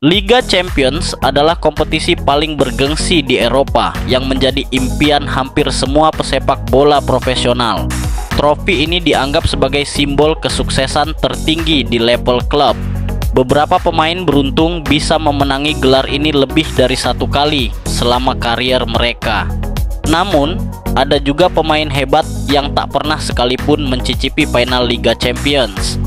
Liga Champions adalah kompetisi paling bergengsi di Eropa yang menjadi impian hampir semua pesepak bola profesional. Trofi ini dianggap sebagai simbol kesuksesan tertinggi di level klub. Beberapa pemain beruntung bisa memenangi gelar ini lebih dari satu kali selama karier mereka. Namun, ada juga pemain hebat yang tak pernah sekalipun mencicipi final Liga Champions.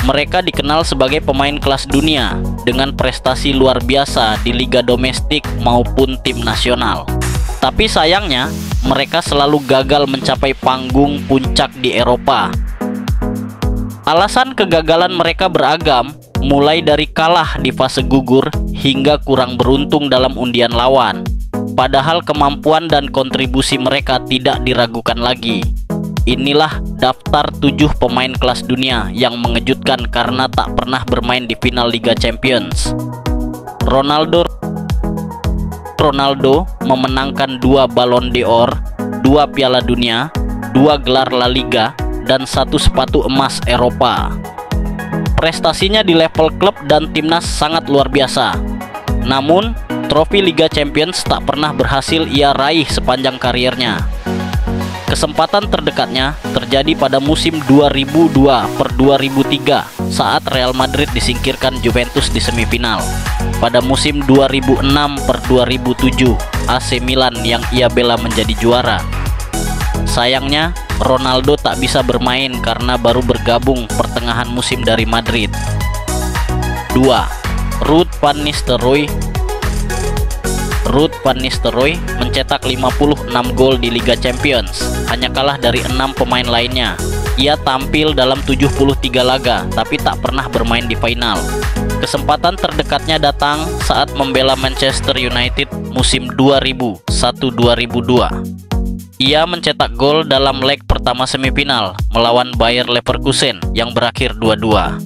Mereka dikenal sebagai pemain kelas dunia dengan prestasi luar biasa di liga domestik maupun tim nasional. Tapi sayangnya, mereka selalu gagal mencapai panggung puncak di Eropa. Alasan kegagalan mereka beragam, mulai dari kalah di fase gugur hingga kurang beruntung dalam undian lawan. Padahal kemampuan dan kontribusi mereka tidak diragukan lagi. Inilah daftar 7 pemain kelas dunia yang mengejutkan karena tak pernah bermain di final Liga Champions. Ronaldo memenangkan 2 Ballon d'Or, 2 Piala Dunia, 2 gelar La Liga, dan 1 sepatu emas Eropa. Prestasinya di level klub dan timnas sangat luar biasa. Namun, trofi Liga Champions tak pernah berhasil ia raih sepanjang kariernya. Kesempatan terdekatnya terjadi pada musim 2002-2003 saat Real Madrid disingkirkan Juventus di semifinal. Pada musim 2006-2007, AC Milan yang ia bela menjadi juara. Sayangnya, Ronaldo tak bisa bermain karena baru bergabung pertengahan musim dari Madrid. 2. Ruud van Nistelrooy mencetak 56 gol di Liga Champions, hanya kalah dari 6 pemain lainnya. Ia tampil dalam 73 laga, tapi tak pernah bermain di final. Kesempatan terdekatnya datang saat membela Manchester United musim 2001-2002. Ia mencetak gol dalam leg pertama semifinal melawan Bayer Leverkusen yang berakhir 2-2.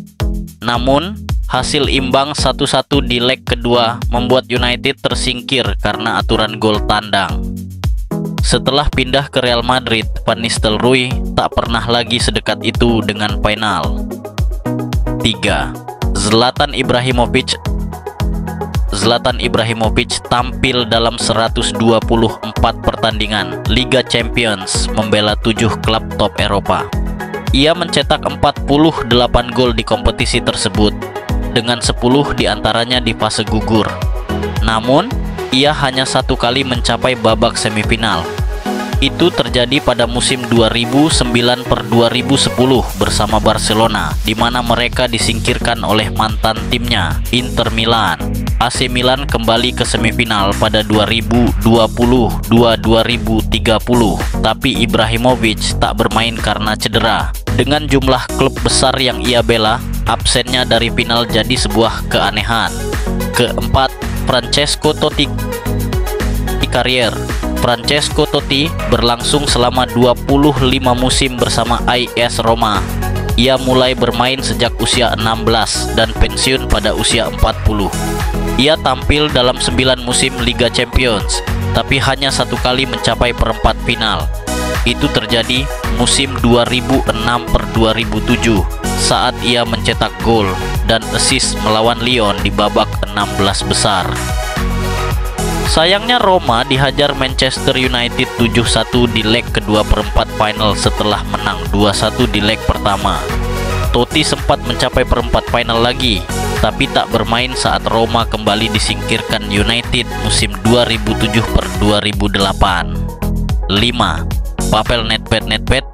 Namun, hasil imbang 1-1 di leg kedua membuat United tersingkir karena aturan gol tandang. Setelah pindah ke Real Madrid, Van Nistelrooy tak pernah lagi sedekat itu dengan final. 3. Zlatan Ibrahimovic tampil dalam 124 pertandingan Liga Champions membela 7 klub top Eropa. Ia mencetak 48 gol di kompetisi tersebut, dengan 10 diantaranya di fase gugur. Namun, ia hanya 1 kali mencapai babak semifinal. Itu terjadi pada musim 2009-2010 bersama Barcelona, di mana mereka disingkirkan oleh mantan timnya, Inter Milan. AC Milan kembali ke semifinal pada 2020-2030, tapi Ibrahimovic tak bermain karena cedera. Dengan jumlah klub besar yang ia bela, absennya dari final jadi sebuah keanehan. Keempat, Francesco Totti. Karier Francesco Totti berlangsung selama 25 musim bersama AS Roma. Ia mulai bermain sejak usia 16 dan pensiun pada usia 40. Ia tampil dalam 9 musim Liga Champions, tapi hanya 1 kali mencapai perempat final. Itu terjadi musim 2006-2007 saat ia mencetak gol dan assist melawan Lyon di babak 16 besar. Sayangnya Roma dihajar Manchester United 7-1 di leg kedua perempat final setelah menang 2-1 di leg pertama. Totti sempat mencapai perempat final lagi, tapi tak bermain saat Roma kembali disingkirkan United musim 2007-2008. 5. Pavel Nedved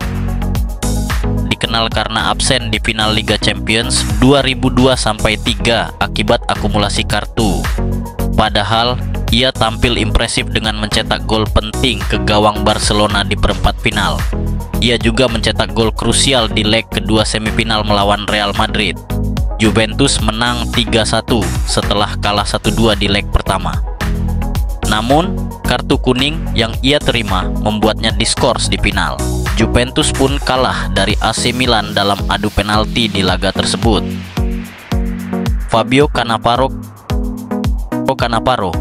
dikenal karena absen di final Liga Champions 2002-3 akibat akumulasi kartu. Padahal, ia tampil impresif dengan mencetak gol penting ke gawang Barcelona di perempat final. Ia juga mencetak gol krusial di leg kedua semifinal melawan Real Madrid. Juventus menang 3-1 setelah kalah 1-2 di leg pertama. Namun, kartu kuning yang ia terima membuatnya diskors di final. Juventus pun kalah dari AC Milan dalam adu penalti di laga tersebut. Fabio Cannavaro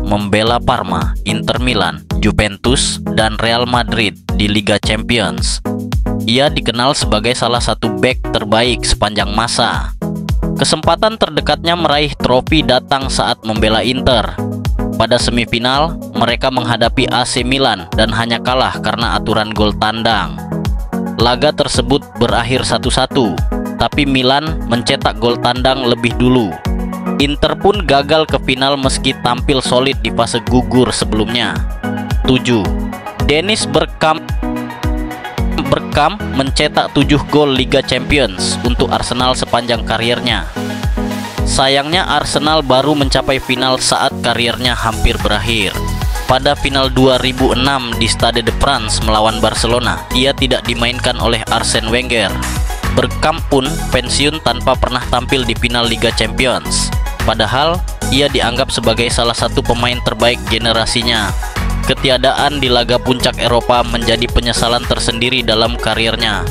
membela Parma, Inter Milan, Juventus, dan Real Madrid di Liga Champions. Ia dikenal sebagai salah satu bek terbaik sepanjang masa. Kesempatan terdekatnya meraih trofi datang saat membela Inter. Pada semifinal, mereka menghadapi AC Milan dan hanya kalah karena aturan gol tandang. Laga tersebut berakhir 1-1, tapi Milan mencetak gol tandang lebih dulu. Inter pun gagal ke final meski tampil solid di fase gugur sebelumnya. 7. Dennis Bergkamp mencetak 7 gol Liga Champions untuk Arsenal sepanjang karirnya. Sayangnya Arsenal baru mencapai final saat karirnya hampir berakhir. Pada final 2006 di Stade de France melawan Barcelona, ia tidak dimainkan oleh Arsene Wenger. Bergkamp pun pensiun tanpa pernah tampil di final Liga Champions. Padahal, ia dianggap sebagai salah satu pemain terbaik generasinya. Ketiadaan di laga puncak Eropa menjadi penyesalan tersendiri dalam karirnya.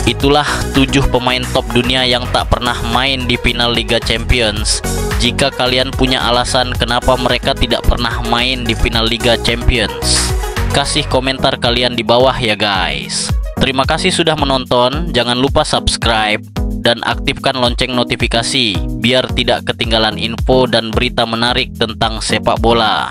Itulah 7 pemain top dunia yang tak pernah main di final Liga Champions. Jika kalian punya alasan kenapa mereka tidak pernah main di final Liga Champions, kasih komentar kalian di bawah ya guys. Terima kasih sudah menonton, jangan lupa subscribe dan aktifkan lonceng notifikasi biar tidak ketinggalan info dan berita menarik tentang sepak bola.